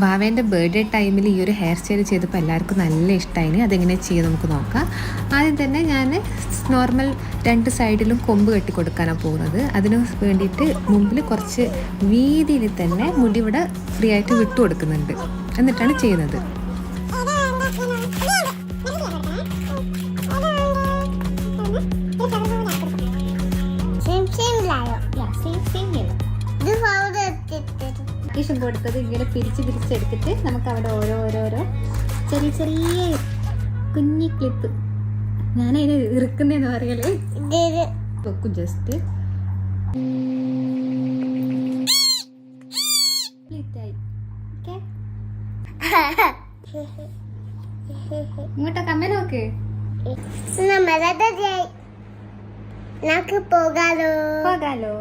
വാവേൻ്റെ birthday ടൈമിൽ ഈ ഒരു ഹെയർ സ്റ്റൈൽ ചെയ്തപ്പോൾ എല്ലാവർക്കും നല്ല ഇഷ്ടമായി. അതെങ്ങനെ ചെയ്യും നമുക്ക് നോക്കാം. ആദ്യം തന്നെ ഞാൻ നോർമൽ 2 സൈഡിലും കൊമ്പ് കെട്ടി കൊടുക്കാനാണ് പോകുന്നത്. അതിന് വേണ്ടിയിട്ട് മുമ്പിൽ കുറച്ച് വീതിയിൽ തന്നെ മുടി ഇവിടെ ഫ്രീ ആയിട്ട് വിട്ടു കൊടുക്കുന്നുണ്ട്. എന്നിട്ടാണ് ചെയ്യുന്നത്. ിഷം കൊടുത്തത് ഇങ്ങനെ പിരിച്ചെടുത്തിട്ട് നമുക്ക് അവിടെ ഓരോരോ ചെറിയ കുഞ്ഞി ക്ലിപ്പ്, ഞാനതിന് ഇറുക്കുന്നതെന്ന് പറയല് വെക്കും. ജസ്റ്റ് ഇങ്ങോട്ടൊക്കെ അമ്മ നോക്ക്. പോകാലോ പോകാലോ.